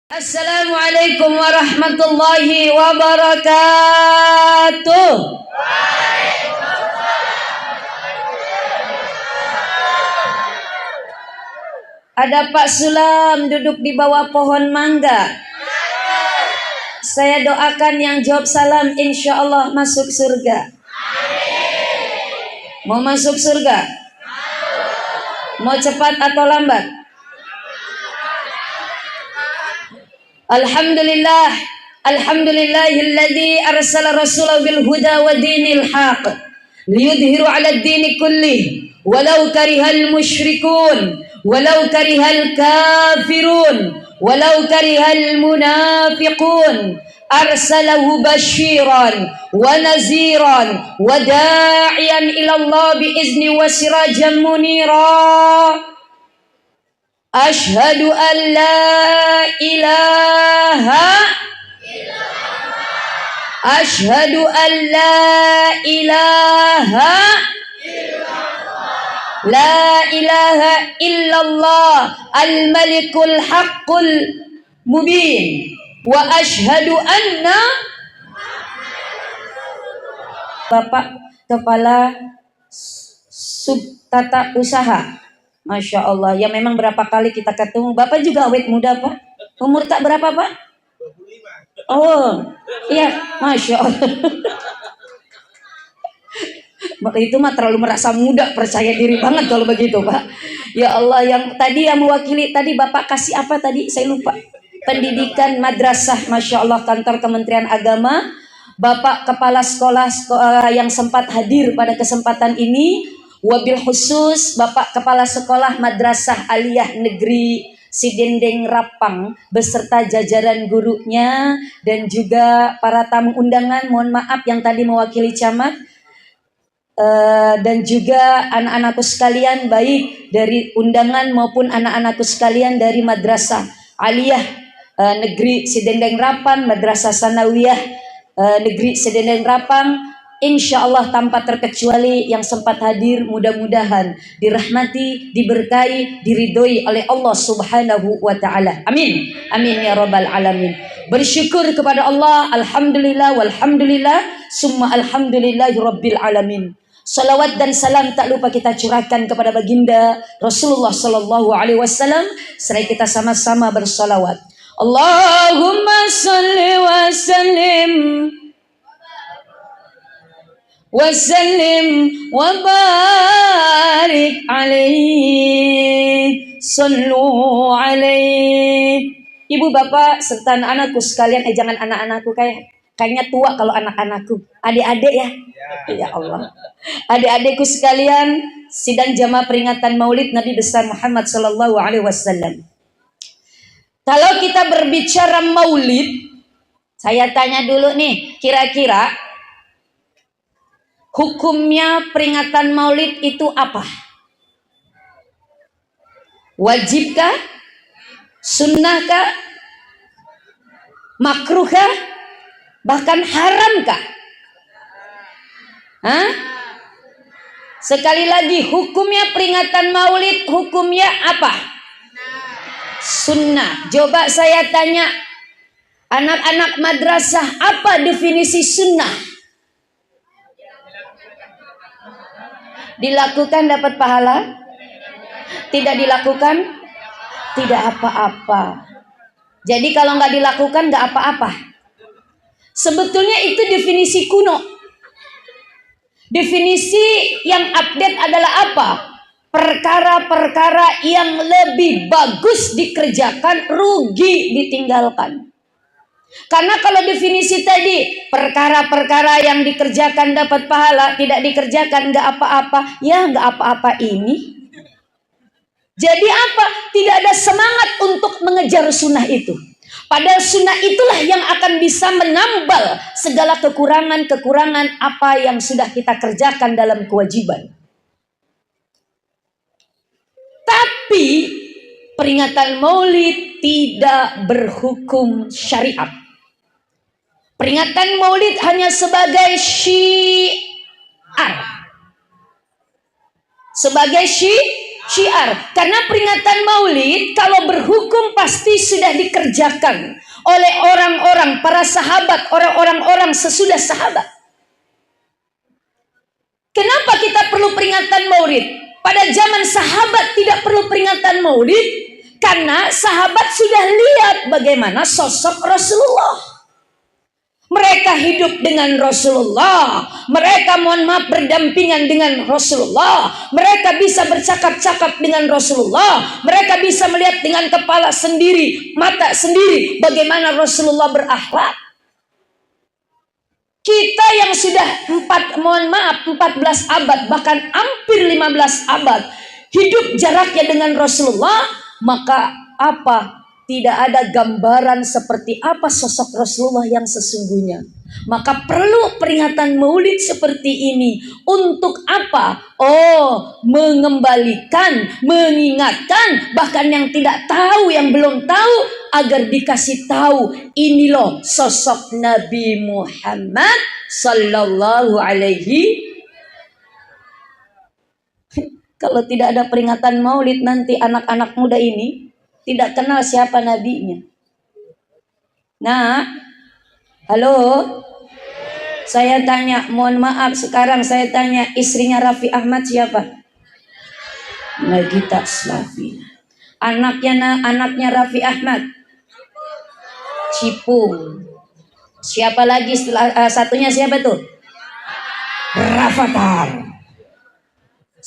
Assalamualaikum warahmatullahi wabarakatuh. Ada Pak Sulam duduk di bawah pohon mangga. Saya doakan yang jawab salam insya Allah masuk surga. Mau masuk surga? Mau cepat atau lambat? Alhamdulillah, alhamdulillahilladzi arsala rasulahu bil huda wa dinil haq liyudhiru 'ala ad-dini kullih walau karihal musyrikun walau karihal kafirun walau karihal munafiqun arsalahu basyiran wa naziran wa da'iyan ila Allah bi izni wa sirajan munira. Ashhadu an la ilaha Ashhadu an la ilaha illallah al-malikul haqqul mubin wa ashhadu anna Bapak Kepala Sub Tata Usaha. Masya Allah, ya memang berapa kali kita ketemu. Bapak juga awet muda Pak. Umur tak berapa Pak? 25. Oh, iya, Masya Allah. Itu mah terlalu merasa muda, percaya diri banget kalau begitu Pak. Ya Allah, yang tadi yang mewakili tadi Bapak kasih apa tadi? Saya lupa. Pendidikan madrasah, Masya Allah, kantor Kementerian Agama. Bapak Kepala Sekolah yang sempat hadir pada kesempatan ini. Wabil khusus Bapak Kepala Sekolah Madrasah Aliyah Negeri Sidendeng Rapang beserta jajaran gurunya dan juga para tamu undangan, mohon maaf yang tadi mewakili camat, dan juga anak-anakku sekalian baik dari undangan maupun anak-anakku sekalian dari Madrasah Aliyah Negeri Sidendeng Rapang, Madrasah Sanawiyah Negeri Sidendeng Rapang. Insya Allah tanpa terkecuali yang sempat hadir mudah-mudahan dirahmati, diberkahi, diridhoi oleh Allah Subhanahu wa Ta'ala. Amin. Amin ya Rabbal Alamin. Bersyukur kepada Allah. Alhamdulillah walhamdulillah summa alhamdulillahi Rabbil Alamin. Salawat dan salam tak lupa kita curahkan kepada baginda Rasulullah Sallallahu Alaihi Wasallam. Seraya kita sama-sama bersalawat. Allahumma salli wa sallim wasallim wa barik alaihi sallu alaihi. Ibu bapak serta anak-anakku sekalian, jangan anak-anakku, kayaknya tua kalau anak-anakku, adik-adik ya. Ya Allah, adik-adikku sekalian, sidang jamaah peringatan Maulid Nabi besar Muhammad sallallahu alaihi wasallam. Kalau kita berbicara Maulid, saya tanya dulu nih, kira-kira hukumnya peringatan Maulid itu apa? Wajibkah? Sunnahkah? Makruhkah? Bahkan haramkah? Hah? Sekali lagi, hukumnya peringatan Maulid, hukumnya apa? Sunnah. Coba saya tanya anak-anak madrasah, apa definisi sunnah? Dilakukan dapat pahala, tidak dilakukan tidak apa-apa. Jadi kalau nggak dilakukan nggak apa-apa. Sebetulnya itu definisi kuno. Definisi yang update adalah apa? Perkara-perkara yang lebih bagus dikerjakan, rugi ditinggalkan. Karena kalau definisi tadi perkara-perkara yang dikerjakan dapat pahala, tidak dikerjakan nggak apa-apa, ya nggak apa-apa ini. Jadi apa? Tidak ada semangat untuk mengejar sunnah itu. Padahal sunnah itulah yang akan bisa menambal segala kekurangan-kekurangan apa yang sudah kita kerjakan dalam kewajiban. Tapi peringatan Maulid tidak berhukum syariat. Peringatan Maulid hanya sebagai syiar. Sebagai Syiar. Karena peringatan Maulid kalau berhukum pasti sudah dikerjakan oleh orang-orang, para sahabat, orang-orang sesudah sahabat. Kenapa kita perlu peringatan Maulid? Pada zaman sahabat tidak perlu peringatan Maulid karena sahabat sudah lihat bagaimana sosok Rasulullah. Mereka hidup dengan Rasulullah. Mereka berdampingan dengan Rasulullah. Mereka bisa bercakap-cakap dengan Rasulullah. Mereka bisa melihat dengan kepala sendiri, mata sendiri bagaimana Rasulullah berakhlak. Kita yang sudah 14 abad, bahkan hampir 15 abad hidup jaraknya dengan Rasulullah, maka apa? Tidak ada gambaran seperti apa sosok Rasulullah yang sesungguhnya. Maka perlu peringatan Maulid seperti ini. Untuk apa? Oh, mengembalikan, mengingatkan, bahkan yang tidak tahu, yang belum tahu, agar dikasih tahu, ini loh sosok Nabi Muhammad sallallahu alaihi. Kalau tidak ada peringatan Maulid, nanti anak-anak muda ini tidak kenal siapa nabinya. Nah, halo, saya tanya, mohon maaf, sekarang saya tanya, istrinya Raffi Ahmad siapa? Nagita Slavina. Anaknya Raffi Ahmad, Cipung. Siapa lagi setelah satunya siapa tuh? Rafathar.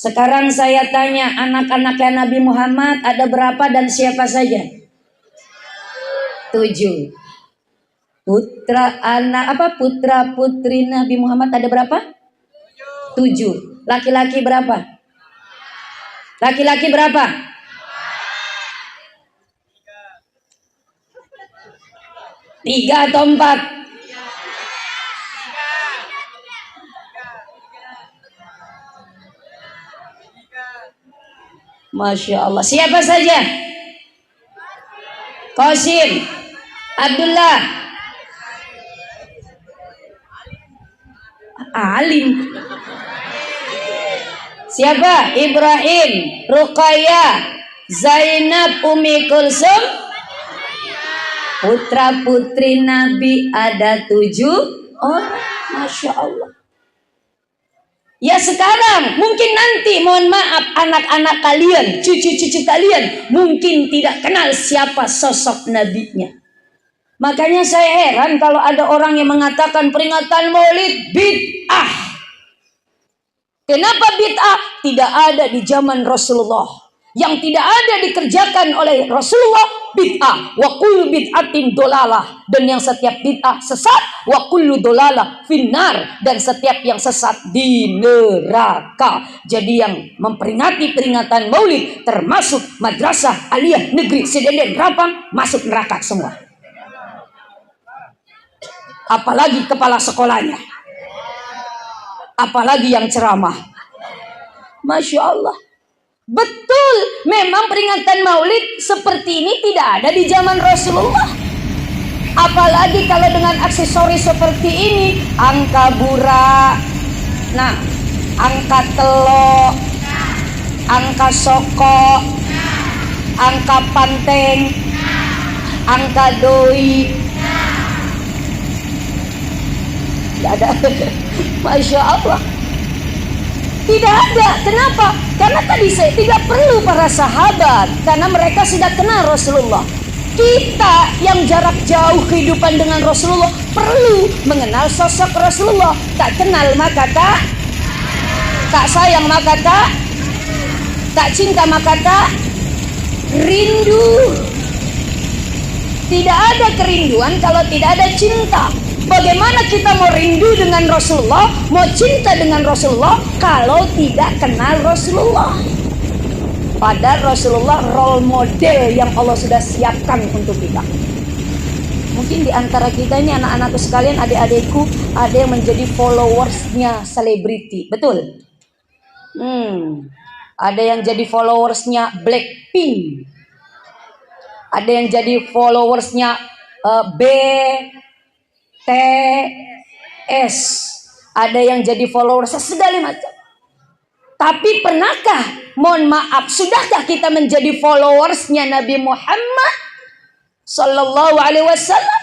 Sekarang saya tanya, anak-anaknya Nabi Muhammad ada berapa dan siapa saja? 7. Putra putri Nabi Muhammad ada berapa? 7. Laki-laki berapa? Laki-laki berapa? 3 atau 4? Masya Allah. Siapa saja? Qasim, Abdullah, Alim. Siapa? Ibrahim, Ruqayyah, Zainab, Umi Kulsum. Putra putri Nabi ada 7 orang. Masya Allah. Ya sekarang, mungkin nanti, mohon maaf, anak-anak kalian, cucu-cucu kalian mungkin tidak kenal siapa sosok nabinya. Makanya saya heran kalau ada orang yang mengatakan peringatan Maulid bid'ah. Kenapa bid'ah? Tidak ada di zaman Rasulullah. Yang tidak ada dikerjakan oleh Rasulullah bid'ah. Wa kullu bid'atin dolalah. Dan yang setiap bid'ah sesat. Wa kullu dolalah finnar. Dan setiap yang sesat di neraka. Jadi yang memperingati peringatan Maulid termasuk Madrasah Aliyah Negeri Sidenden Rapang masuk neraka semua. Apalagi kepala sekolahnya. Apalagi yang ceramah. Masya Allah. Betul, memang peringatan Maulid seperti ini tidak ada di zaman Rasulullah. Apalagi kalau dengan aksesoris seperti ini, angka bura, nah, angka telo, angka soko, angka panteng, angka doi. Tidak ada. Masya Allah. Tidak ada. Kenapa? Karena tadi saya tidak perlu para sahabat. Karena mereka sudah kenal Rasulullah. Kita yang jarak jauh kehidupan dengan Rasulullah perlu mengenal sosok Rasulullah. Tak kenal maka tak sayang maka tak cinta maka tak rindu. Tidak ada kerinduan kalau tidak ada cinta. Bagaimana kita mau rindu dengan Rasulullah, mau cinta dengan Rasulullah kalau tidak kenal Rasulullah? Padahal Rasulullah role model yang Allah sudah siapkan untuk kita. Mungkin di antara kita ini anak-anakku sekalian, adik-adikku, ada yang menjadi followersnya selebriti, betul? Ada yang jadi followersnya Blackpink, ada yang jadi followersnya BTS, ada yang jadi followers segala macam. Tapi pernahkah, mohon maaf, sudahkah kita menjadi followersnya Nabi Muhammad Sallallahu Alaihi Wasallam,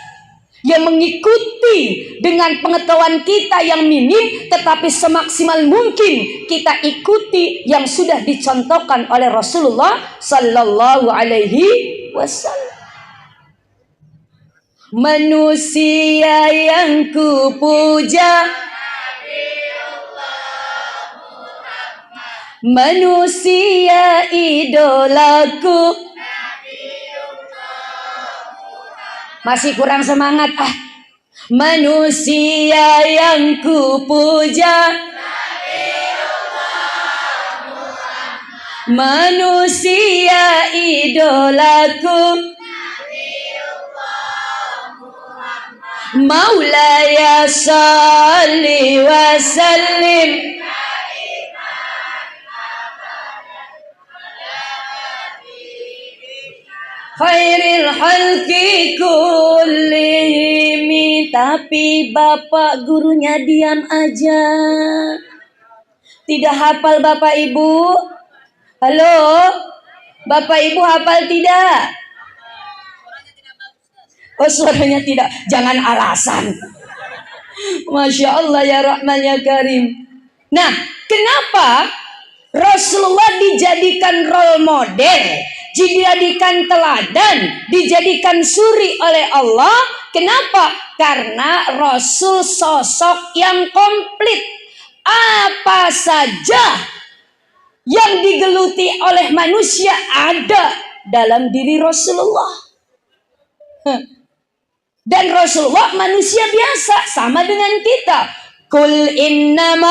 yang mengikuti dengan pengetahuan kita yang minim, tetapi semaksimal mungkin kita ikuti yang sudah dicontohkan oleh Rasulullah Sallallahu Alaihi Wasallam. Manusia yang kupuja, manusia idolaku. Masih kurang semangat ah. Manusia yang kupuja, manusia idolaku. Maulaya salli wa sallim khairil halqi kullihim. Tapi bapak gurunya diam aja, tidak hafal. Bapak ibu, halo, bapak ibu hafal tidak? Oh, suaranya tidak, jangan alasan. Masya Allah ya Rahman ya Karim. Nah, kenapa Rasulullah dijadikan role model, dijadikan teladan, dijadikan suri oleh Allah? Kenapa? Karena Rasul sosok yang komplit. Apa saja yang digeluti oleh manusia ada dalam diri Rasulullah. Dan Rasulullah manusia biasa, sama dengan kita. Kul innama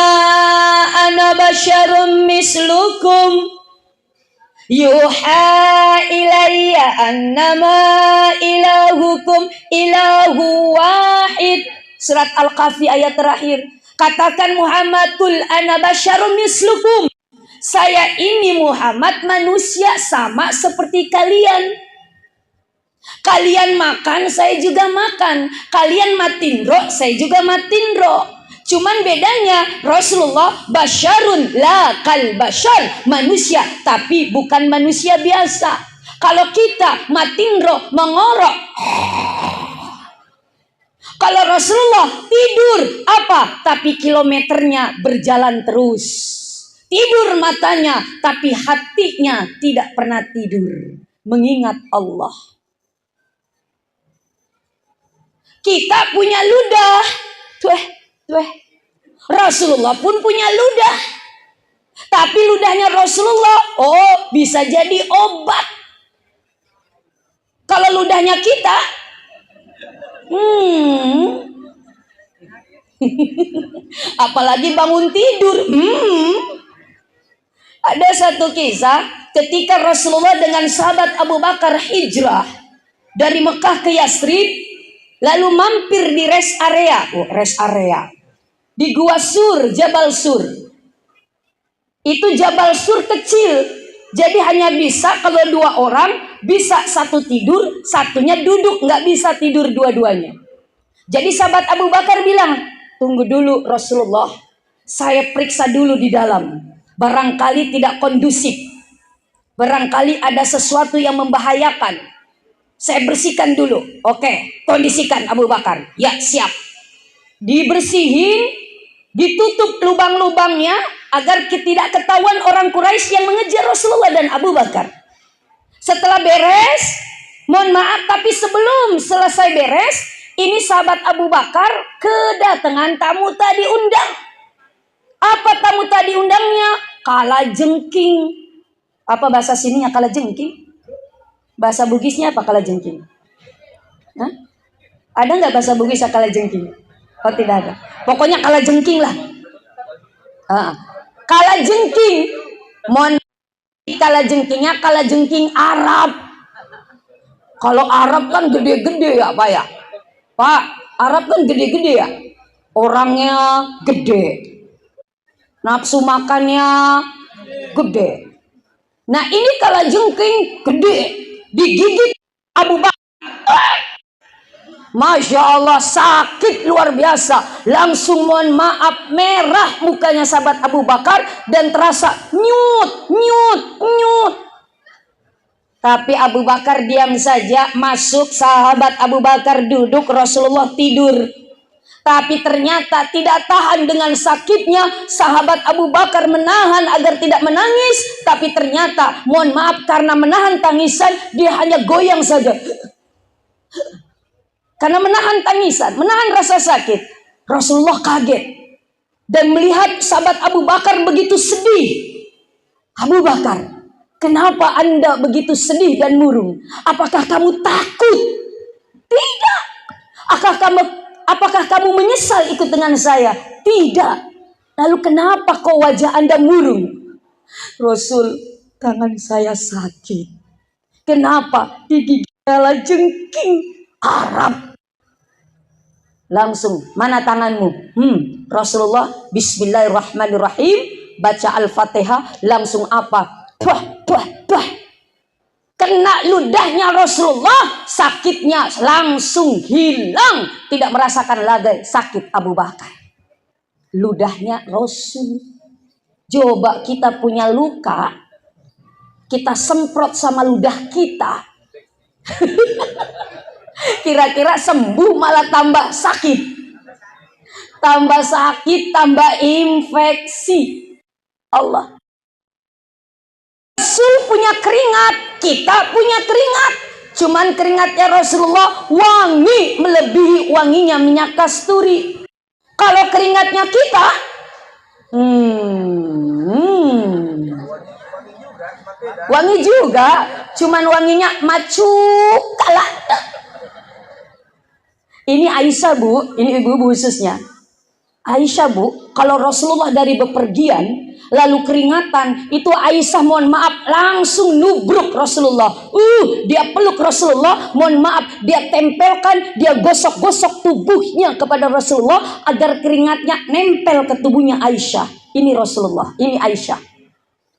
ana basyarum mislukum yuha ilayya annama ilahukum ilahu wahid. Surat Al-Kahfi ayat terakhir. Katakan Muhammad, kul ana basyarum mislukum. Saya ini Muhammad manusia sama seperti kalian. Kalian makan, saya juga makan. Kalian matindro, saya juga matindro. Cuman bedanya Rasulullah basyarun la kal basyar, manusia tapi bukan manusia biasa. Kalau kita matindro, mengorok. Kalau Rasulullah tidur apa? Tapi kilometernya berjalan terus. Tidur matanya, tapi hatinya tidak pernah tidur, mengingat Allah. Kita punya ludah, Rasulullah pun punya ludah. Tapi ludahnya Rasulullah, oh bisa jadi obat. Kalau ludahnya kita, apalagi bangun tidur. Ada satu kisah ketika Rasulullah dengan sahabat Abu Bakar hijrah dari Mekah ke Yathrib. Lalu mampir di rest area di Gua Sur, Jabal Sur. Itu Jabal Sur kecil, jadi hanya bisa kalau 2 orang, bisa satu tidur, satunya duduk, nggak bisa tidur dua-duanya. Jadi sahabat Abu Bakar bilang, tunggu dulu Rasulullah, saya periksa dulu di dalam, barangkali tidak kondusif, barangkali ada sesuatu yang membahayakan. Saya bersihkan dulu. Oke, kondisikan Abu Bakar. Ya, siap. Dibersihin, ditutup lubang-lubangnya agar tidak ketahuan orang Quraisy yang mengejar Rasulullah dan Abu Bakar. Setelah beres, mohon maaf, tapi sebelum selesai beres, ini sahabat Abu Bakar kedatangan tamu tadi undang. Apa tamu tadi undangnya? Kalajengking. Apa bahasa sininya kalajengking? Bahasa Bugisnya apa kalajengking? Hah? Ada nggak bahasa Bugis kalajengking? Oh tidak ada. Pokoknya kalajengking lah. Kalajengking. Mohon kalajengkingnya kalajengking Arab. Kalau Arab kan gede-gede ya Pak ya. Pak, Arab kan gede-gede ya. Orangnya gede. Nafsu makannya gede. Nah ini kalajengking gede. Digigit Abu Bakar. Masya Allah, sakit luar biasa. Langsung mohon maaf, merah mukanya sahabat Abu Bakar dan terasa nyut. Tapi Abu Bakar diam saja. Masuk, sahabat Abu Bakar duduk, Rasulullah tidur. Tapi ternyata tidak tahan dengan sakitnya. Sahabat Abu Bakar menahan agar tidak menangis. Tapi ternyata, mohon maaf, karena menahan tangisan, dia hanya goyang saja. Karena menahan tangisan, menahan rasa sakit. Rasulullah kaget. Dan melihat sahabat Abu Bakar begitu sedih. Abu Bakar, kenapa Anda begitu sedih dan murung? Apakah kamu takut? Tidak. Apakah kamu menyesal ikut dengan saya? Tidak. Lalu kenapa kok wajah Anda murung? Rasul, tangan saya sakit. Kenapa? Digigit jengking Arab. Langsung, mana tanganmu? Rasulullah, Bismillahirrahmanirrahim. Baca Al-Fatihah, langsung apa? Kena ludahnya Rasulullah, sakitnya langsung hilang. Tidak merasakan lagi sakit Abu Bakar. Ludahnya Rasul. Coba kita punya luka, kita semprot sama ludah kita. Kira-kira sembuh malah tambah sakit. Tambah sakit, tambah infeksi. Allah. Rasul punya keringat, kita punya keringat. Cuman keringatnya Rasulullah wangi melebihi wanginya minyak kasturi. Kalau keringatnya kita, wangi juga, cuman wanginya macuk kalah. Ini Aisyah bu, ini ibu-ibu khususnya. Aisyah bu, kalau Rasulullah dari bepergian, lalu keringatan, itu Aisyah mohon maaf langsung nubruk Rasulullah. Dia peluk Rasulullah, mohon maaf, dia tempelkan, dia gosok-gosok tubuhnya kepada Rasulullah agar keringatnya nempel ke tubuhnya Aisyah. Ini Rasulullah, ini Aisyah.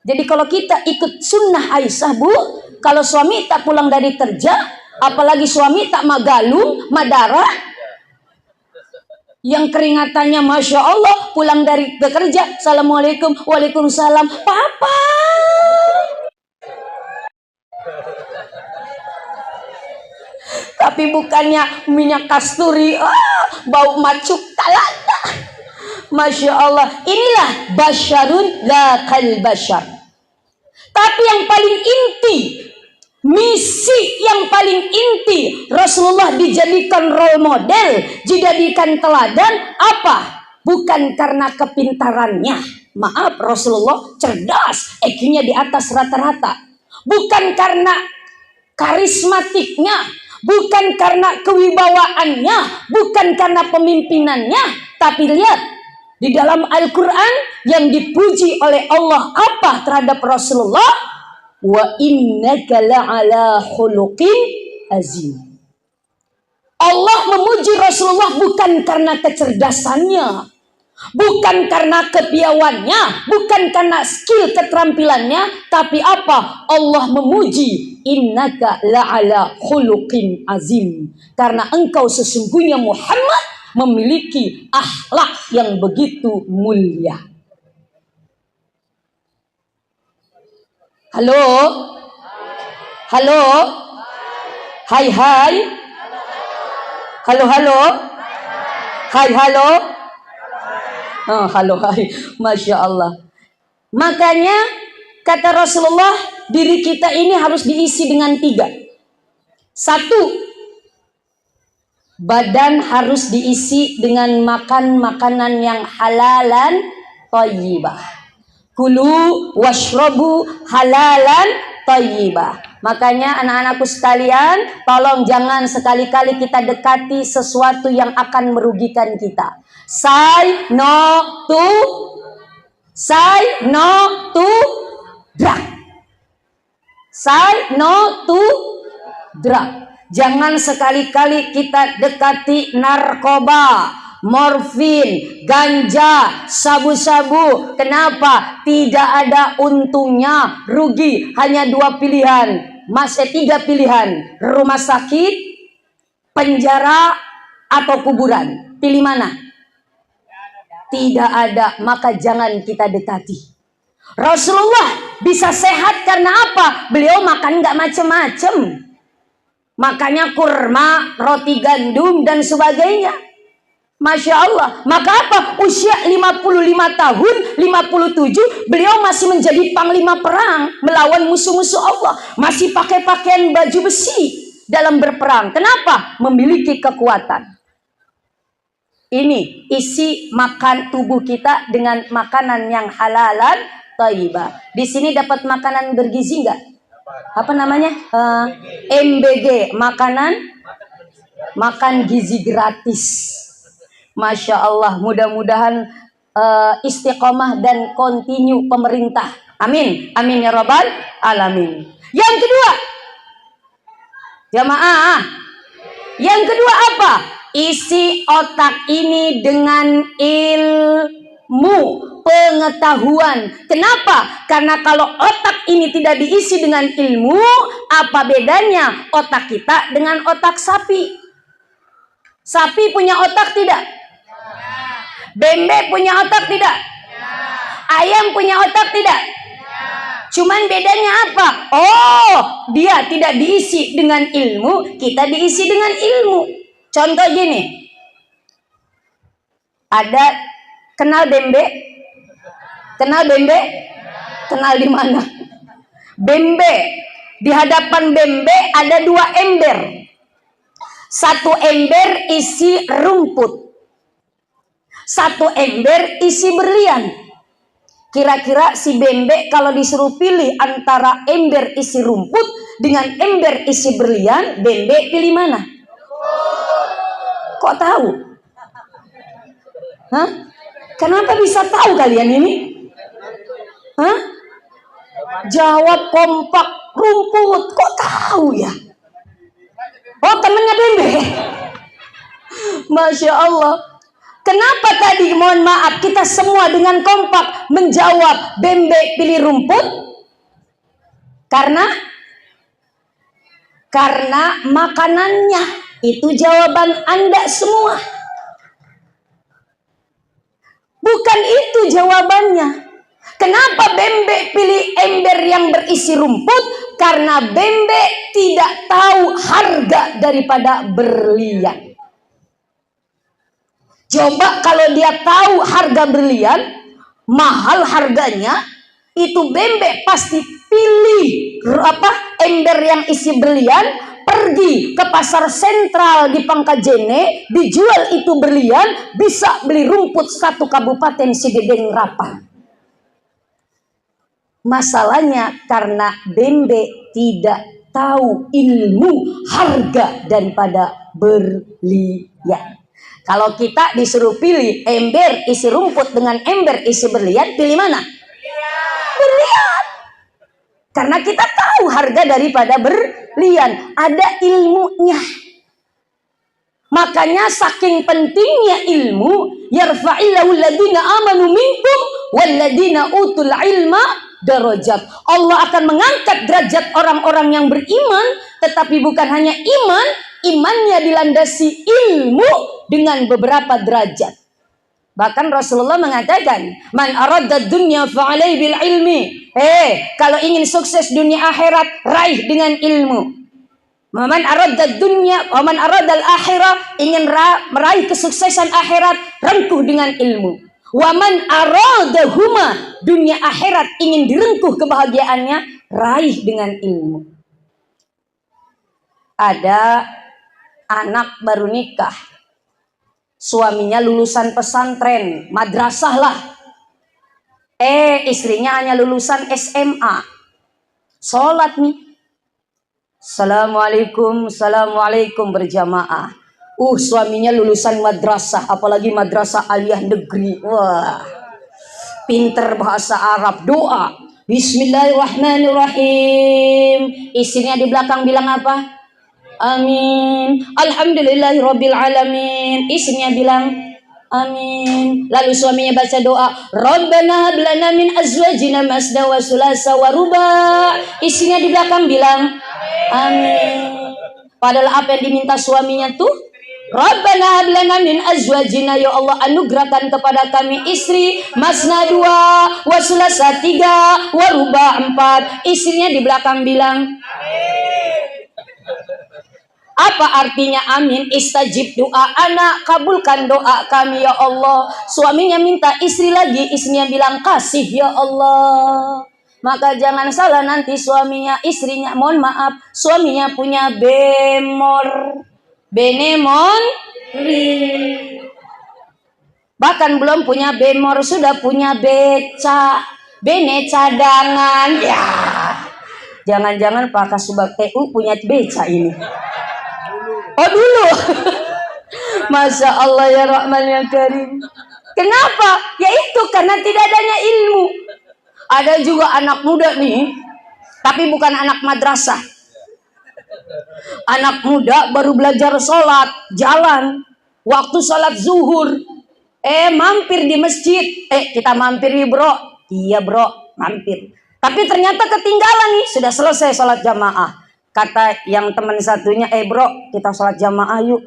Jadi kalau kita ikut sunnah Aisyah bu, kalau suami tak pulang dari kerja, apalagi suami tak magalung, madara, yang keringatannya Masya Allah, pulang dari bekerja, Assalamualaikum, Waalaikumsalam, Papa. Tapi bukannya minyak kasturi, bau macuk talata. Masya Allah, inilah basyarun la kal basyar. Tapi yang paling inti, misi yang paling inti, Rasulullah dijadikan role model, dijadikan teladan apa? Bukan karena kepintarannya. Maaf, Rasulullah cerdas, IQ-nya di atas rata-rata. Bukan karena karismatiknya, bukan karena kewibawaannya, bukan karena pemimpinannya. Tapi lihat, di dalam Al-Quran yang dipuji oleh Allah apa terhadap Rasulullah? Wa innaka la'ala khuluqin azim. Allah memuji Rasulullah bukan karena kecerdasannya, bukan karena kepiawannya, bukan karena skill keterampilannya, tapi apa? Allah memuji innaka la'ala khuluqin azim, karena engkau sesungguhnya Muhammad memiliki akhlak yang begitu mulia. Halo? Halo? Hai hai? Halo halo? Hai halo? Halo hai. Masya Allah. Makanya kata Rasulullah, diri kita ini harus diisi dengan 3. 1, badan harus diisi dengan makan makanan yang halalan thayyibah. Kulu washrabu halalan thayyibah. Makanya anak-anakku sekalian, tolong jangan sekali-kali kita dekati sesuatu yang akan merugikan kita. Say no to drug. Say no to drug. Jangan sekali-kali kita dekati narkoba, morfin, ganja, sabu-sabu. Kenapa? Tidak ada untungnya, rugi. Hanya 2 pilihan, 3 pilihan. Rumah sakit, penjara atau kuburan? Pilih mana? Tidak ada, maka jangan kita dekati. Rasulullah bisa sehat karena apa? Beliau makan nggak macem-macem. Makanya kurma, roti gandum dan sebagainya. Masya Allah. Maka apa? Usia 55 tahun, 57, beliau masih menjadi panglima perang melawan musuh-musuh Allah. Masih pakai pakaian baju besi dalam berperang. Kenapa? Memiliki kekuatan. Ini isi makan tubuh kita dengan makanan yang halalan thayyibah. Di sini dapat makanan bergizi enggak? Apa namanya? MBG, makan gizi gratis. Masya Allah, mudah-mudahan istiqomah dan kontinu pemerintah. Amin, amin ya rabbal alamin. Yang kedua, jamaah, yang kedua apa? Isi otak ini dengan ilmu, pengetahuan. Kenapa? Karena kalau otak ini tidak diisi dengan ilmu, apa bedanya otak kita dengan otak sapi? Sapi punya otak tidak? Bebek punya otak tidak? Ayam punya otak tidak? Cuman bedanya apa? Oh, dia tidak diisi dengan ilmu, kita diisi dengan ilmu. Contoh gini, ada kenal bebek? Kenal bebek? Kenal di mana? Bebek. Di hadapan bebek ada 2 ember. Satu ember isi rumput, satu ember isi berlian. Kira-kira si bebek kalau disuruh pilih antara ember isi rumput dengan ember isi berlian, bebek pilih mana? Kok tahu? Hah? Kenapa bisa tahu kalian ini? Hah? Jawab kompak, rumput. Kok tahu ya? Oh, temennya bebek. Masya Allah. Kenapa tadi, mohon maaf, kita semua dengan kompak menjawab bebek pilih rumput? Karena makanannya. Itu jawaban Anda semua. Bukan itu jawabannya. Kenapa bebek pilih ember yang berisi rumput? Karena bebek tidak tahu harga daripada berlian. Coba kalau dia tahu harga berlian, mahal harganya, itu bebek pasti pilih ember yang isi berlian, pergi ke pasar sentral di Pangkajene, dijual itu berlian, bisa beli rumput 1 kabupaten Sidedeng Rapang. Masalahnya karena bebek tidak tahu ilmu harga daripada berlian. Kalau kita disuruh pilih ember isi rumput dengan ember isi berlian, pilih mana? Berlian. Karena kita tahu harga daripada berlian, ada ilmunya. Makanya saking pentingnya ilmu, yarfa'illahu alladhina amanu minkum walladhina utul ilma darajat. Allah akan mengangkat derajat orang-orang yang beriman, tetapi bukan hanya iman, imannya dilandasi ilmu dengan beberapa derajat. Bahkan Rasulullah mengatakan, man arada dunya fa'alai bil ilmi. Kalau ingin sukses dunia akhirat, raih dengan ilmu. Man arada dunya wa man arada al akhirah, ingin meraih kesuksesan akhirat, rengkuh dengan ilmu. Wa man arada huma, dunia akhirat, ingin direngkuh kebahagiaannya, raih dengan ilmu. Ada anak baru nikah, suaminya lulusan pesantren, madrasah lah. Istrinya hanya lulusan SMA. Sholat nih, Assalamualaikum berjamaah. Suaminya lulusan madrasah, apalagi madrasah aliyah negeri. Wah, pinter bahasa Arab. Doa Bismillahirrahmanirrahim. Istrinya di belakang bilang apa? Amin. Alhamdulillahirabbil alamin. Istrinya bilang amin. Lalu suaminya baca doa, Rabbana hab lana min azwajina masna wa sulasa wa ruba. Istrinya di belakang bilang amin. Padahal apa yang diminta suaminya tuh, Rabbana hab lana min azwajina, ya Allah anugerahkan kepada kami istri masna 2, wa sulasa 3, wa ruba 4. Istrinya di belakang bilang amin. Apa artinya amin? Istajib doa anak, kabulkan doa kami ya Allah. Suaminya minta istri lagi, istrinya bilang kasih ya Allah. Maka jangan salah nanti suaminya, istrinya, mohon maaf, suaminya punya bemor, benemon, bahkan belum punya bemor sudah punya beca, bene cadangan. Ya, jangan-jangan Pak Kasubag TU punya beca ini. Oh dulu. Masya Allah ya Rahman ya Karim. Kenapa? Ya itu karena tidak adanya ilmu. Ada juga anak muda nih, tapi bukan anak madrasah. Anak muda baru belajar sholat, jalan. Waktu sholat zuhur, mampir di masjid. Kita mampir nih bro. Iya bro, mampir. Tapi ternyata ketinggalan nih, sudah selesai sholat jamaah. Kata yang teman satunya, bro, kita sholat jamaah yuk.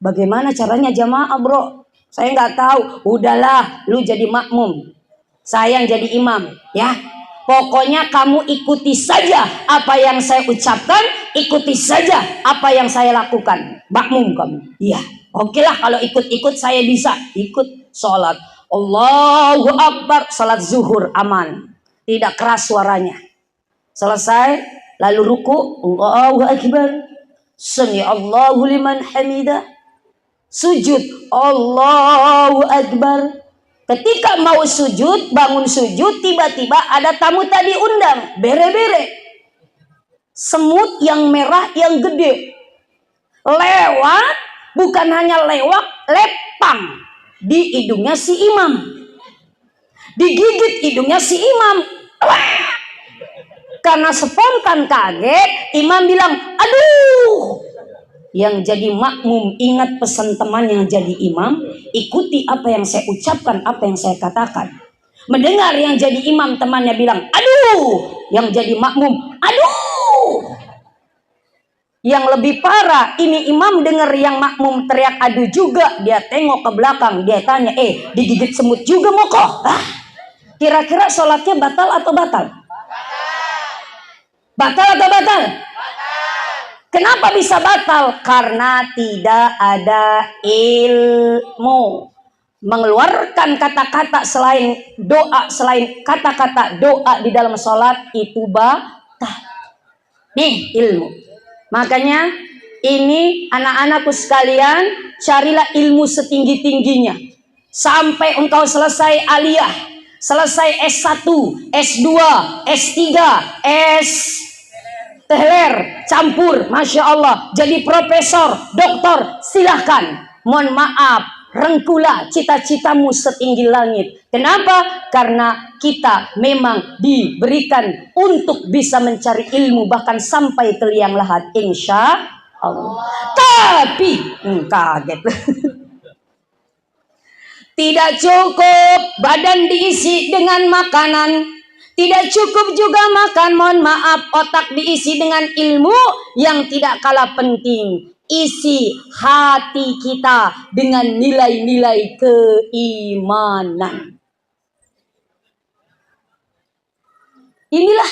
Bagaimana caranya jamaah bro? Saya nggak tahu. Udahlah, lu jadi makmum, saya yang jadi imam, ya. Pokoknya kamu ikuti saja apa yang saya ucapkan, ikuti saja apa yang saya lakukan. Makmum kamu. Iya, oke lah kalau ikut-ikut saya bisa. Ikut sholat. Allahu Akbar, sholat zuhur aman. Tidak keras suaranya. Selesai. Lalu ruku, Allahu Akbar, Sami Allahu liman hamidah. Sujud, Allahu Akbar. Ketika mau sujud, bangun sujud, tiba-tiba ada tamu tadi undang, bere-bere. Semut yang merah yang gede. Lewat, bukan hanya lewat, lepang di hidungnya si imam. Digigit hidungnya si imam. Wah! Karena spontan kaget, imam bilang, aduh. Yang jadi makmum ingat pesan teman yang jadi imam, ikuti apa yang saya ucapkan, apa yang saya katakan. Mendengar yang jadi imam temannya bilang, aduh. Yang jadi makmum, aduh. Yang lebih parah, ini imam dengar yang makmum teriak aduh juga. Dia tengok ke belakang, dia tanya, digigit semut juga mau kok? Kira-kira sholatnya batal atau batal? Batal atau batal? Kenapa bisa batal? Karena tidak ada ilmu. Mengeluarkan kata-kata selain doa, selain kata-kata doa di dalam sholat itu batal. Nih ilmu. Makanya ini anak-anakku sekalian, carilah ilmu setinggi-tingginya. Sampai engkau selesai aliyah, selesai S1, S2, S3, teler, campur, Masya Allah, jadi profesor, doktor, silahkan. Mohon maaf, rengkulah cita-citamu setinggi langit. Kenapa? Karena kita memang diberikan untuk bisa mencari ilmu bahkan sampai ke liang lahat, insya Allah. Tapi kaget. Tidak cukup badan diisi dengan makanan. Tidak cukup juga makan, mohon maaf, otak diisi dengan ilmu yang tidak kalah penting. Isi hati kita dengan nilai-nilai keimanan. Inilah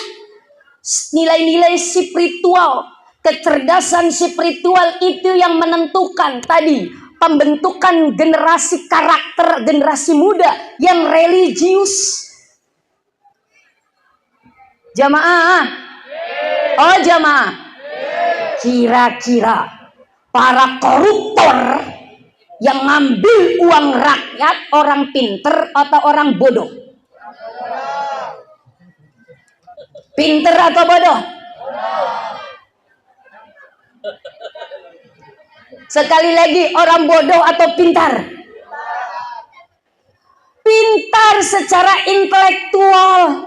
nilai-nilai spiritual. Kecerdasan spiritual itu yang menentukan tadi pembentukan generasi karakter generasi muda yang religius. Jamaah, oh jamaah, kira-kira para koruptor yang ngambil uang rakyat orang pinter atau orang bodoh? Pinter atau bodoh? Sekali lagi, orang bodoh atau pintar? Pintar secara intelektual.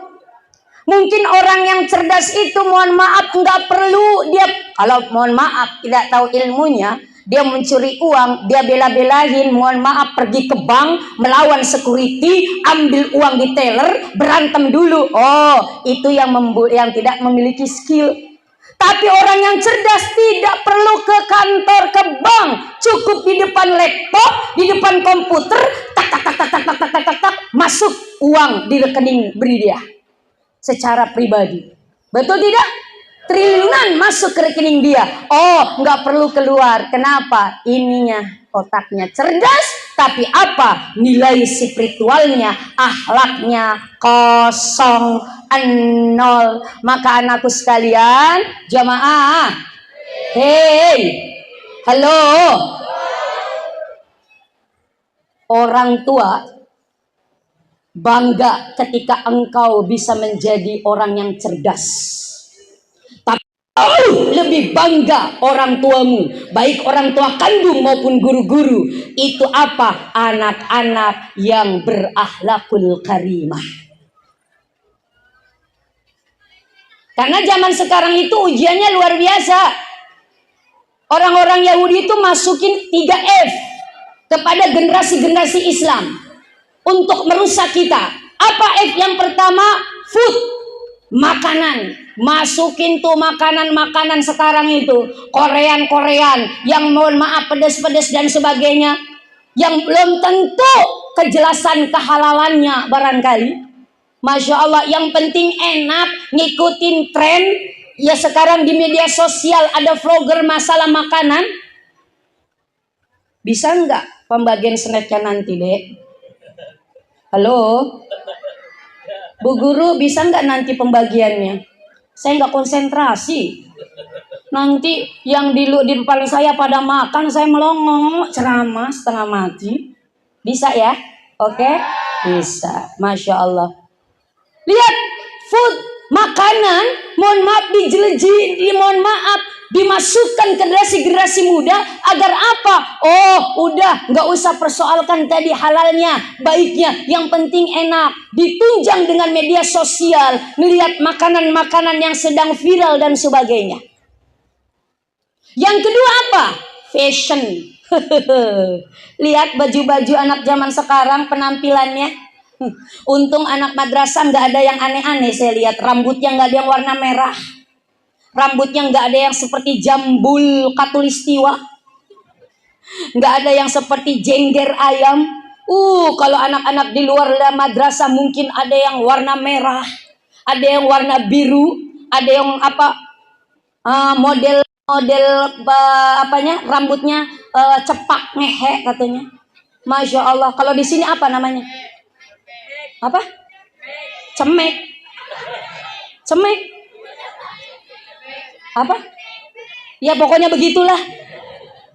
Mungkin orang yang cerdas itu mohon maaf nggak perlu dia, kalau mohon maaf tidak tahu ilmunya, dia mencuri uang, dia bela-belain mohon maaf pergi ke bank melawan security, ambil uang di teller, berantem dulu. Oh, itu yang tidak memiliki skill. Tapi orang yang cerdas tidak perlu ke kantor, ke bank, cukup di depan laptop, di depan komputer, tak tak tak tak tak tak tak tak tak, tak masuk uang di rekening beri dia secara pribadi. Betul tidak? Triliunan masuk ke rekening dia. Oh, nggak perlu keluar. Kenapa? Ininya otaknya cerdas, tapi apa? Nilai spiritualnya, akhlaknya kosong, nol. Maka anakku sekalian, jamaah, hey, halo, orang tua bangga ketika engkau bisa menjadi orang yang cerdas. Lebih bangga orang tuamu, baik orang tua kandung maupun guru-guru, itu apa? Anak-anak yang berakhlakul karimah. Karena zaman sekarang itu ujiannya luar biasa. Orang-orang Yahudi itu masukin 3F kepada generasi-generasi Islam untuk merusak kita. Apa F yang pertama? Food, makanan. Masukin tuh makanan-makanan sekarang itu Korean yang mohon maaf pedas-pedas dan sebagainya, yang belum tentu kejelasan kehalalannya barangkali. Masya Allah, yang penting enak, ngikutin tren. Ya sekarang di media sosial ada vlogger masalah makanan. Bisa nggak pembagian snacknya nanti, Dek? Halo Bu Guru, bisa nggak nanti pembagiannya? Saya nggak konsentrasi. Nanti yang di depan saya pada makan, saya melongo, ceramah setengah mati. Bisa ya? Oke? Bisa. Masya Allah. Lihat, food, makanan, mohon maaf mohon maaf, dimasukkan ke generasi muda agar apa? Oh, udah nggak usah persoalkan tadi halalnya, baiknya, yang penting enak. Ditunjang dengan media sosial, melihat makanan-makanan yang sedang viral dan sebagainya. Yang kedua apa? Fashion. Lihat baju-baju anak zaman sekarang penampilannya. Untung anak madrasah nggak ada yang aneh-aneh. Saya lihat rambutnya nggak ada yang warna merah. Rambutnya nggak ada yang seperti jambul katulistiwa, nggak ada yang seperti jengger ayam. Kalau anak-anak di luar madrasah mungkin ada yang warna merah, ada yang warna biru, ada yang model apanya rambutnya cepak ngehe katanya. Masya Allah. Kalau di sini apa namanya? Apa? Cemek. Apa? Ya pokoknya begitulah.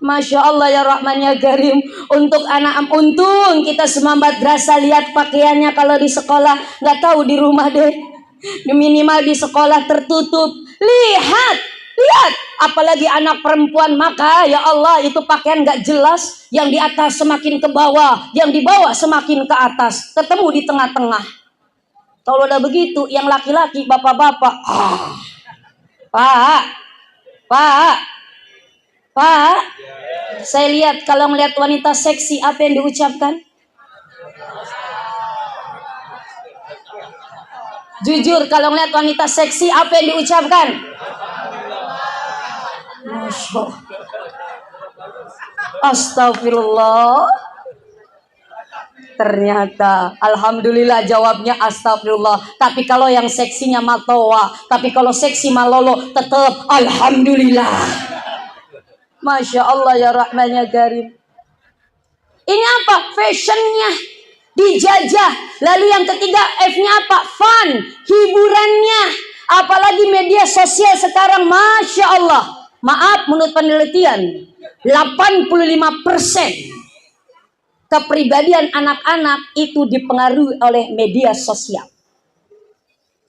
Masya Allah ya Rahman ya Karim. Untuk anak, untung kita semua madrasah lihat pakaiannya. Kalau di sekolah nggak tahu di rumah deh. Minimal di sekolah tertutup. Lihat, apalagi anak perempuan, maka ya Allah itu pakaian nggak jelas. Yang di atas semakin ke bawah, yang di bawah semakin ke atas, ketemu di tengah-tengah. Kalau udah begitu, yang laki-laki, bapak-bapak, Pak, saya lihat kalau melihat wanita seksi, apa yang diucapkan? Jujur, kalau melihat wanita seksi, apa yang diucapkan? Masya Allah. Astagfirullah. Ternyata alhamdulillah jawabnya astagfirullah. Tapi kalau yang seksinya matowa, tapi kalau seksi malolo, tetap alhamdulillah. Masya Allah ya Rahman ya Karim. Ini apa? Fashionnya dijajah. Lalu yang ketiga F-nya apa? Fun, hiburannya. Apalagi media sosial sekarang, Masya Allah. Maaf, menurut penelitian 85% kepribadian anak-anak itu dipengaruhi oleh media sosial.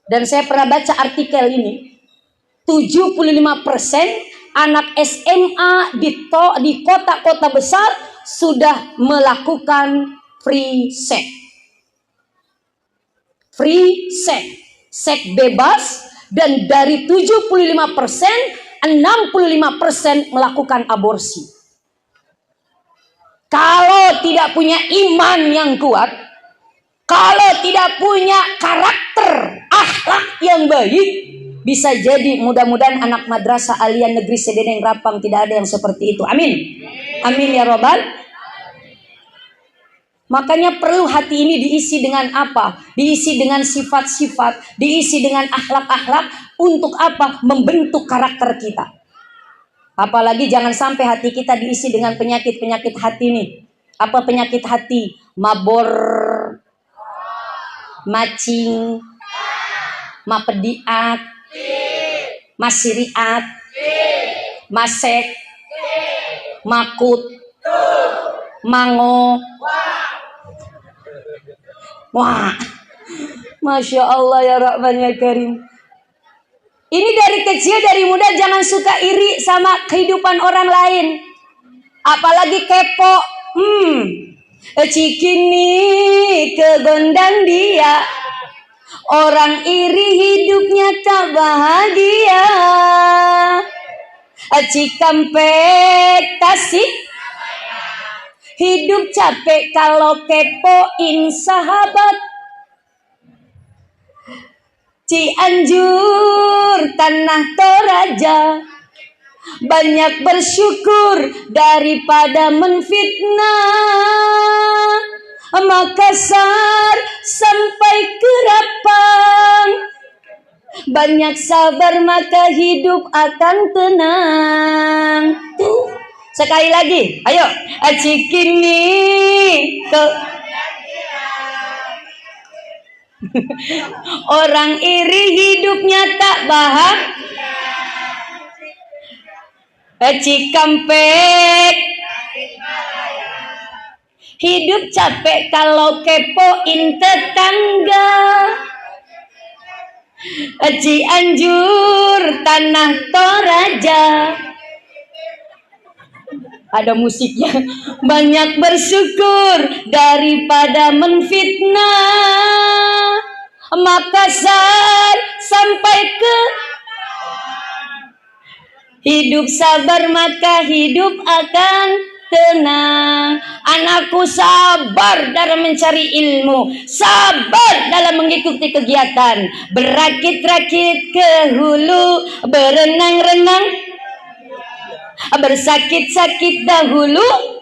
Dan saya pernah baca artikel ini, 75% anak SMA di kota-kota besar sudah melakukan free sex. Free sex, seks bebas, dan dari 75%, 65% melakukan aborsi. Kalau tidak punya iman yang kuat, kalau tidak punya karakter, akhlak yang baik, Bisa jadi mudah-mudahan anak madrasah Aliyah Negeri Sedendeng Rapang tidak ada yang seperti itu. Amin. Amin ya robbal. Makanya perlu hati ini diisi dengan apa? Diisi dengan sifat-sifat, diisi dengan akhlak-akhlak. Untuk apa? Membentuk karakter kita. Apalagi jangan sampai hati kita diisi dengan penyakit-penyakit hati nih. Apa penyakit hati? Mabor, macing, mapediat, masiriat, masek, makut, mango. Wah, Masya Allah ya Rahman ya Karim. Ini dari kecil, dari muda jangan suka iri sama kehidupan orang lain. Apalagi kepo. Cikini kegondang dia. Orang iri hidupnya tak bahagia. Cikampek tasik. Hidup capek kalau kepoin sahabat. Cianjur tanah Toraja, banyak bersyukur daripada menfitnah. Makassar sampai ke Rapang, banyak sabar maka hidup akan tenang. Tuh, sekali lagi, ayo. Cikini ke orang iri hidupnya tak bahagia. Cikampek hidup capek kalau kepoin tetangga. Cianjur tanah Toraja, ada musiknya. Banyak bersyukur daripada menfitnah. Makassar sampai ke hidup sabar maka hidup akan tenang. Anakku sabar dalam mencari ilmu, sabar dalam mengikuti kegiatan, berakit-rakit ke hulu, berenang-renang, bersakit-sakit dahulu.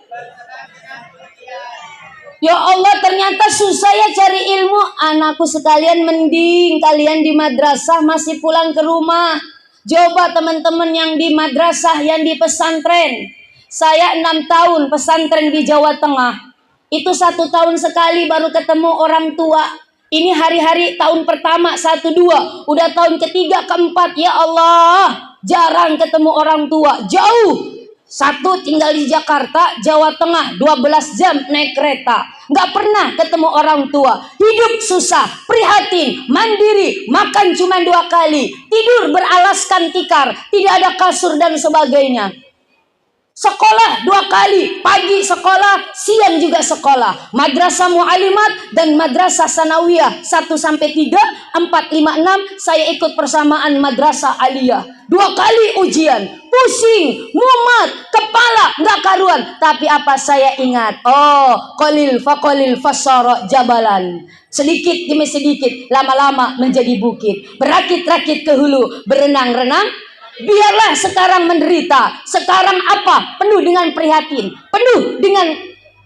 Ya Allah, ternyata susah ya cari ilmu. Anakku sekalian, mending kalian di madrasah masih pulang ke rumah. Coba teman-teman yang di madrasah, yang di pesantren. Saya 6 tahun pesantren di Jawa Tengah. Itu 1 tahun sekali baru ketemu orang tua. Ini hari-hari tahun pertama 1, 2. Udah tahun ketiga, keempat. Ya Allah, jarang ketemu orang tua. Jauh. 1 tinggal di Jakarta, Jawa Tengah, 12 jam naik kereta. Nggak pernah ketemu orang tua. Hidup susah, prihatin, mandiri, makan cuma 2 kali, tidur beralaskan tikar, tidak ada kasur dan sebagainya. Sekolah 2 kali, pagi sekolah, siang juga sekolah. Madrasah Mu'alimat dan Madrasah Sanawiyah 1-3, 4, 5, 6. Saya ikut persamaan Madrasah Aliyah. 2 kali ujian, pusing, mumet, kepala nggak karuan. Tapi apa saya ingat? Oh, qalil fasara jabalan. Sedikit demi sedikit, lama-lama menjadi bukit. Berakit-rakit ke hulu, berenang-renang. Biarlah sekarang menderita, sekarang apa? Penuh dengan prihatin, penuh dengan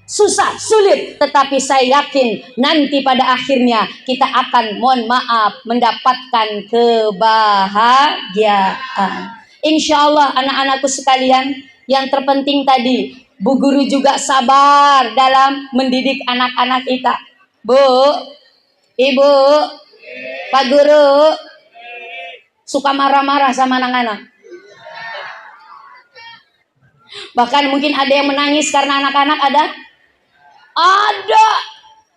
susah, sulit. Tetapi saya yakin nanti pada akhirnya kita akan, mohon maaf, mendapatkan kebahagiaan. Insya Allah anak-anakku sekalian, yang terpenting tadi, Bu Guru juga sabar dalam mendidik anak-anak kita. Bu, Ibu, Pak Guru, suka marah-marah sama anak-anak. Bahkan mungkin ada yang menangis karena anak-anak ada.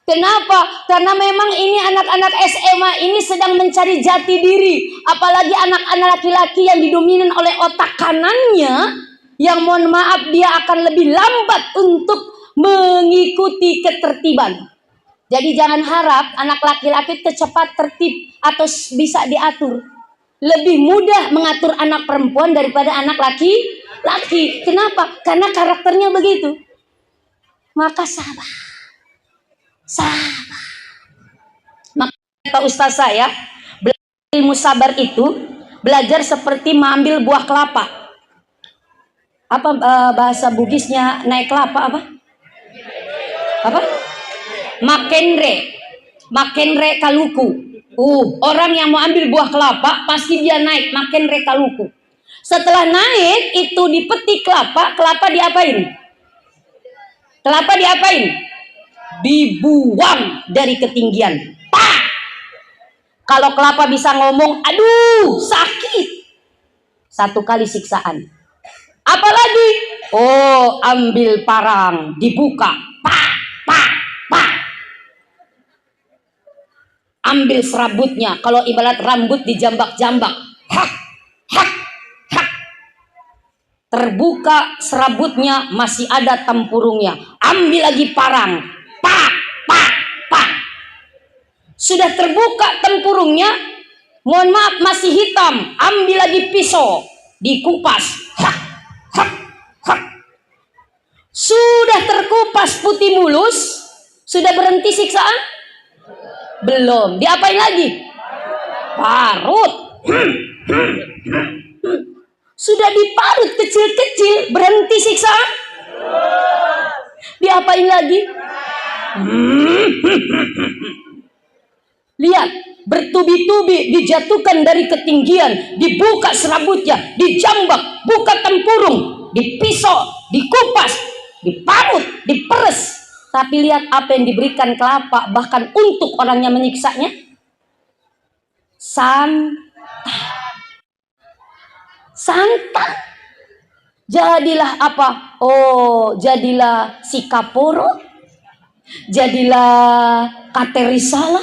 Kenapa? Karena memang ini anak-anak SMA ini sedang mencari jati diri. Apalagi anak-anak laki-laki yang didominan oleh otak kanannya, yang mohon maaf dia akan lebih lambat untuk mengikuti ketertiban. Jadi jangan harap anak laki-laki cepat tertib atau bisa diatur. Lebih mudah mengatur anak perempuan daripada anak laki-laki. Kenapa? Karena karakternya begitu. Maka sabar. Maka kata ustaz saya, belajar ilmu sabar itu belajar seperti mengambil buah kelapa. Apa bahasa Bugisnya naik kelapa apa? Apa? Makenre kaluku. Orang yang mau ambil buah kelapa pasti dia naik makenre kaluku. Setelah naik itu dipetik kelapa diapain? Kelapa diapain? Dibuang dari ketinggian. Pak! Kalau kelapa bisa ngomong, aduh sakit. 1 kali siksaan. Apalagi? Ambil parang, dibuka. Pak! Pak! Pak! Ambil serabutnya. Kalau ibarat rambut dijambak-jambak. Hak! Hak! Hak! Terbuka serabutnya, masih ada tempurungnya. Ambil lagi parang. Pak! Pak! Pak! Sudah terbuka tempurungnya, mohon maaf masih hitam. Ambil lagi pisau, dikupas. Hak! Hak! Hak! Sudah terkupas putih mulus, sudah berhenti siksaan? Belum. Diapain lagi? Parut. Sudah diparut kecil-kecil, berhenti siksaan? Diapain lagi? Lihat, bertubi-tubi dijatuhkan dari ketinggian, dibuka serabutnya, dijambak, buka tempurung, dipisau, dikupas, diparut, diperes. Tapi lihat apa yang diberikan kelapa, bahkan untuk orang yang menyiksanya. Santan. Jadilah apa? Jadilah si Kaporo, jadilah Katerisalah.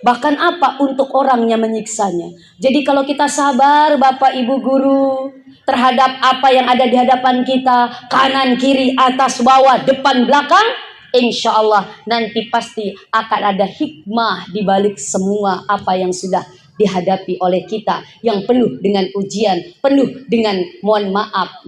Bahkan apa? Untuk orang yang menyiksanya. Jadi kalau kita sabar Bapak Ibu Guru terhadap apa yang ada di hadapan kita, kanan, kiri, atas, bawah, depan, belakang, insya Allah nanti pasti akan ada hikmah di balik semua apa yang sudah dihadapi oleh kita, yang penuh dengan ujian, penuh dengan mohon maaf,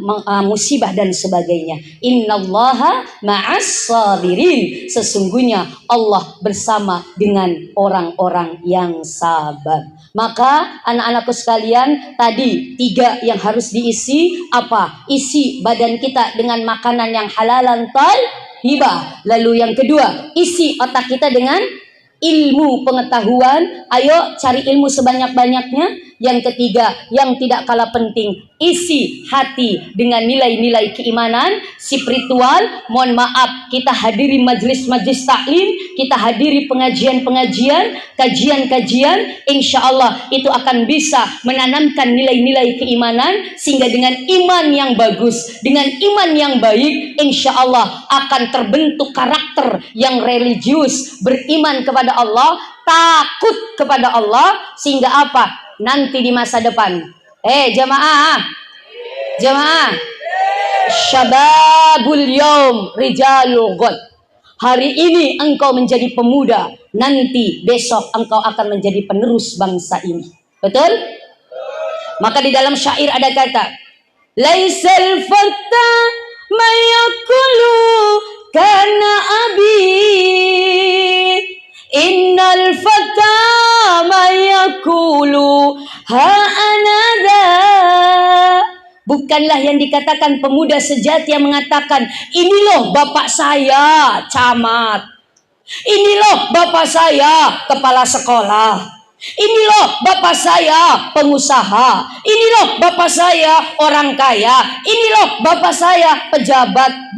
musibah dan sebagainya. Innallaha ma'as sabirin. Sesungguhnya Allah bersama dengan orang-orang yang sabar. Maka anak-anakku sekalian, tadi 3 yang harus diisi apa? Isi badan kita dengan makanan yang halalan thayyibah. Lalu yang kedua, isi otak kita dengan ilmu pengetahuan. Ayo cari ilmu sebanyak-banyaknya. Yang ketiga, yang tidak kalah penting, isi hati dengan nilai-nilai keimanan, spiritual. Mohon maaf, kita hadiri majlis-majlis taklim, kita hadiri pengajian-pengajian, kajian-kajian. Insya Allah itu akan bisa menanamkan nilai-nilai keimanan, sehingga dengan iman yang bagus, dengan iman yang baik, insya Allah akan terbentuk karakter yang religius, beriman kepada Allah, takut kepada Allah, sehingga apa? Nanti di masa depan, jamaah, syababul yaum rijalul ghad. Hari ini engkau menjadi pemuda, nanti besok engkau akan menjadi penerus bangsa ini. Betul? Maka di dalam syair ada kata, laisal fata mayakulu kana abi, innal fata mayakulu ha anada. Bukanlah yang dikatakan pemuda sejati yang mengatakan, ini loh bapak saya camat, ini loh bapak saya kepala sekolah, ini loh bapak saya pengusaha, ini loh bapak saya orang kaya, ini loh bapak saya pejabat.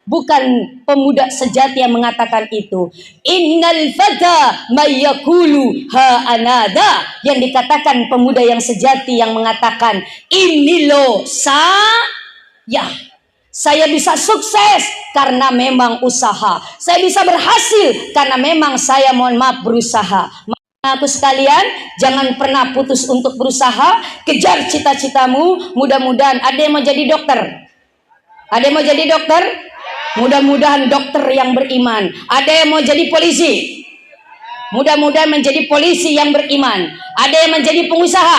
Bukan pemuda sejati yang mengatakan itu. Innal fata mayakulu ha anada. Yang dikatakan pemuda yang sejati yang mengatakan, ini loh saya bisa sukses karena memang usaha. Saya bisa berhasil karena memang saya mohon maaf berusaha. Aku sekalian, jangan pernah putus untuk berusaha. Kejar cita-citamu. Mudah-mudahan ada yang mau jadi dokter. Ada yang mau jadi dokter? Mudah-mudahan dokter yang beriman. Ada yang mau jadi polisi? Mudah-mudahan menjadi polisi yang beriman. Ada yang menjadi pengusaha?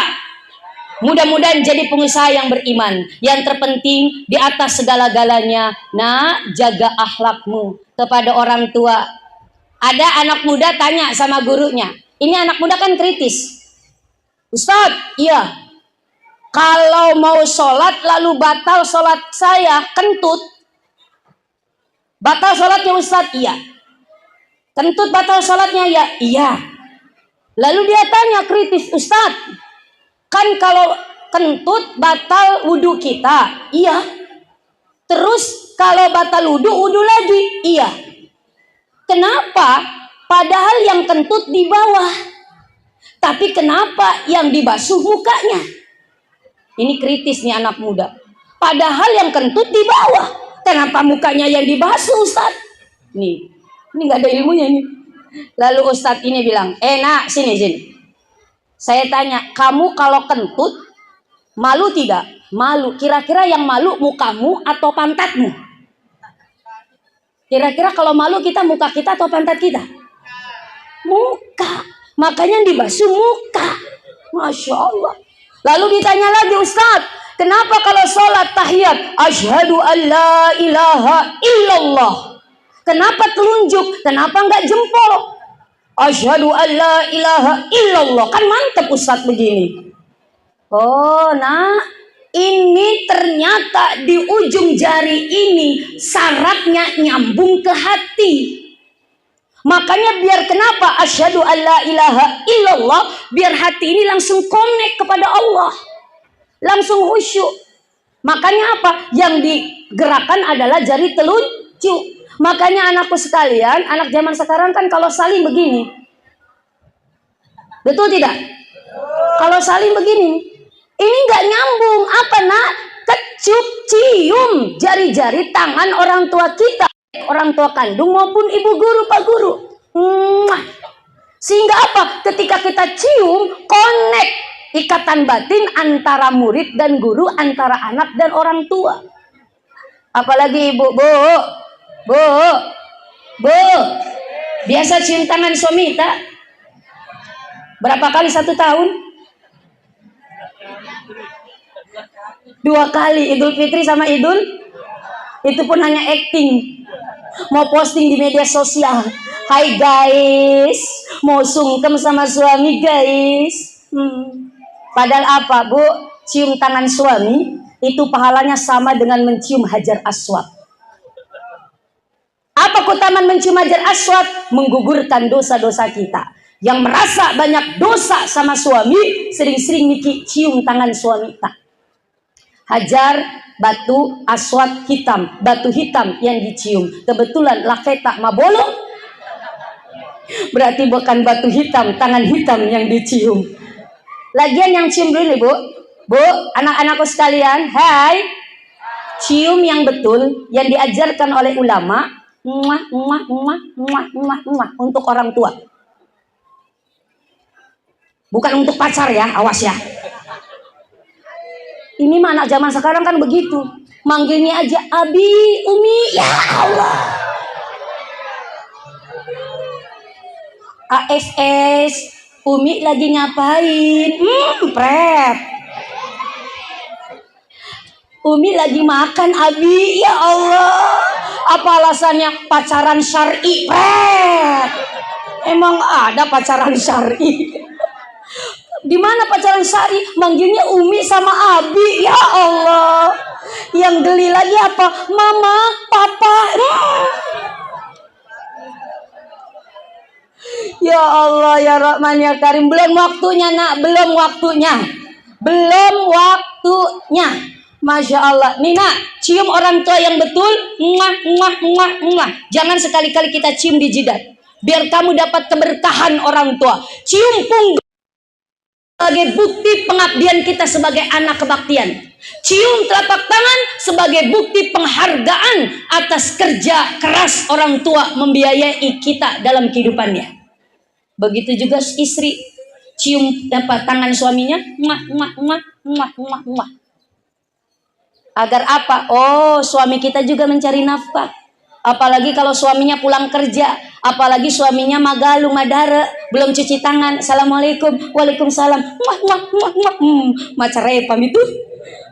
Mudah-mudahan jadi pengusaha yang beriman. Yang terpenting di atas segala-galanya, jaga akhlakmu kepada orang tua. Ada anak muda tanya sama gurunya. Ini anak muda kan kritis. Ustadz, iya. Kalau mau sholat lalu batal sholat saya, kentut. Batal sholatnya Ustadz, iya. Kentut batal sholatnya, ya, iya. Lalu dia tanya kritis, Ustadz, kan kalau kentut batal wudhu kita, iya. Terus kalau batal wudhu lagi, iya. Kenapa? Padahal yang kentut di bawah, tapi kenapa yang dibasuh mukanya? Ini kritis nih anak muda. Padahal yang kentut di bawah, kenapa mukanya yang dibasuh Ustadz? Ini nggak ada ilmunya ini. Lalu Ustadz ini bilang, nak sini. Saya tanya, kamu kalau kentut malu tidak? Malu. Kira-kira yang malu mukamu atau pantatmu? Kira-kira kalau malu kita muka kita atau pantat kita? Muka. Makanya yang dibasuh muka. Masya Allah. Lalu ditanya lagi, Ustadz, kenapa kalau sholat tahiyat asyhadu an la ilaha illallah, kenapa telunjuk? Kenapa enggak jempol? Asyhadu an la ilaha illallah. Kan mantap Ustadz begini. Oh nak, ini ternyata di ujung jari ini syaratnya nyambung ke hati. Makanya biar kenapa asyhadu an la ilaha illallah, biar hati ini langsung connect kepada Allah, langsung khusyuk. Makanya apa? Yang digerakkan adalah jari telunjuk. Makanya anakku sekalian, anak zaman sekarang kan kalau saling begini, betul tidak? Kalau saling begini, ini nggak nyambung. Apa nak? Kecup, cium jari-jari tangan orang tua kita, orang tua kandung maupun ibu guru, pak guru. Sehingga apa? Ketika kita cium, connect ikatan batin antara murid dan guru, antara anak dan orang tua. Apalagi ibu, bu, biasa cium tangan suami tak? Berapa kali 1 tahun? 2 kali, Idul Fitri sama Idul. Itu pun hanya acting. Mau posting di media sosial. Hai guys, mau sungkem sama suami guys. Padahal apa bu? Cium tangan suami itu pahalanya sama dengan mencium Hajar Aswad. Apa keutamaan mencium Hajar Aswad? Menggugurkan dosa-dosa kita. Yang merasa banyak dosa sama suami, sering-sering Niki cium tangan suami tak. Hajar, batu, aswad, hitam. Batu hitam yang dicium. Kebetulan laketa mabolong, berarti bukan batu hitam, tangan hitam yang dicium. Lagian yang cium dulu nih bu. Bu, anak-anakku sekalian, hai. Cium yang betul, yang diajarkan oleh ulama. Untuk orang tua. Bukan untuk pacar ya, awas ya. Ini mah anak zaman sekarang kan begitu. Manggilnya aja Abi, Umi, ya Allah. AFS, Umi lagi ngapain? Pret. Umi lagi makan, Abi, ya Allah. Apa alasannya? Pacaran syar'i, pret. Emang ada pacaran syar'i? Di mana pacaran syar'i? Manggilnya Umi sama Abi, ya Allah. Yang geli lagi apa? Mama, Papa. Ya Allah, ya Rahman, ya Karim. Belum waktunya nak, belum waktunya. Masya Allah. Nih nak, cium orang tua yang betul. Jangan sekali-kali kita cium di jidat. Biar kamu dapat keberkahan orang tua. Cium punggung sebagai bukti pengabdian kita sebagai anak kebaktian. Cium telapak tangan sebagai bukti penghargaan atas kerja keras orang tua membiayai kita dalam kehidupannya. Begitu juga istri, cium tangan suaminya, agar apa? Oh, suami kita juga mencari nafkah. Apalagi kalau suaminya pulang kerja, apalagi suaminya magalu madara, belum cuci tangan. Assalamualaikum, waalaikumsalam. Macam repam itu.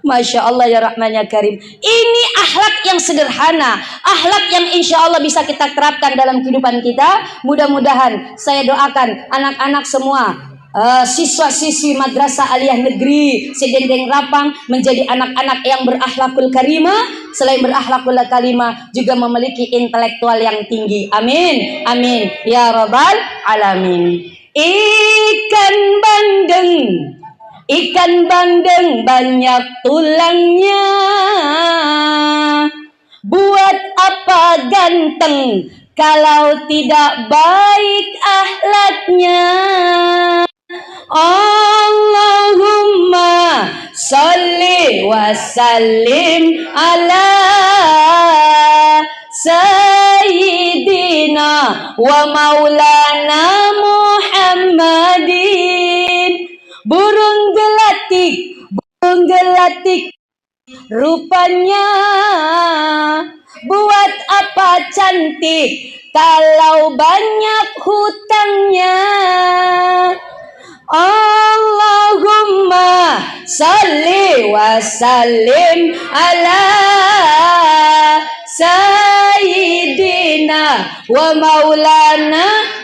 Masya Allah, ya Rahman, ya Karim. Ini akhlak yang sederhana, akhlak yang insya Allah bisa kita terapkan dalam kehidupan kita. Mudah-mudahan saya doakan anak-anak semua siswa-siswi Madrasah Aliyah Negeri Sedendeng Rapang menjadi anak-anak yang berakhlakul karimah. Selain berakhlakul karimah juga memiliki intelektual yang tinggi. Amin, amin ya rabbal alamin. Ikan bandeng banyak tulangnya. Buat apa ganteng kalau tidak baik akhlaknya? Allahumma sholli wa sallim ala sayyidina wa maulana Muhammadin. Burung gelatik rupanya. Buat apa cantik kalau banyak hutangnya? Allahumma sholli wa sallim ala sayyidina wa maulana.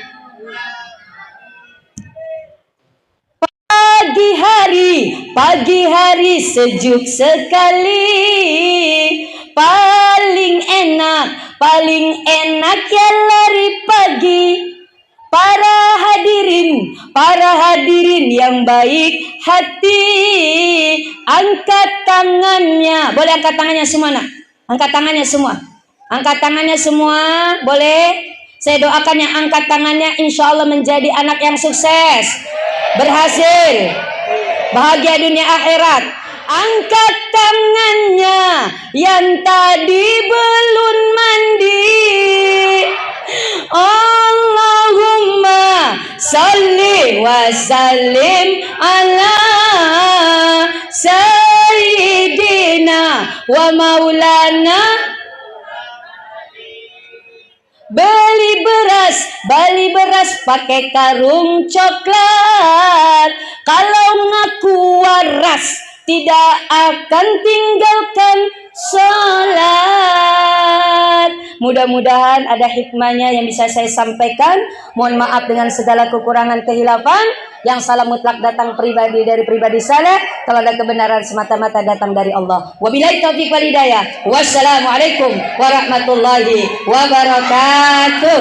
Pagi hari sejuk sekali. Paling enak ya lari pagi. Para hadirin yang baik hati, angkat tangannya. Boleh angkat tangannya semua, nak? Angkat tangannya semua. Angkat tangannya semua, boleh? Saya doakan yang angkat tangannya insya Allah menjadi anak yang sukses, berhasil, bahagia dunia akhirat. Angkat tangannya yang tadi belum mandi. Allahumma sholli wa sallim ala sayyidina wa maulana. Beli beras pakai karung coklat. Kalau ngaku waras tidak akan tinggalkan sholat. Mudah-mudahan ada hikmahnya yang bisa saya sampaikan. Mohon maaf dengan segala kekurangan kehilafan. Yang salah mutlak datang pribadi dari pribadi saya. Kalau ada kebenaran semata-mata datang dari Allah. Wabillahi taufiq wal hidayah. Wassalamualaikum warahmatullahi wabarakatuh.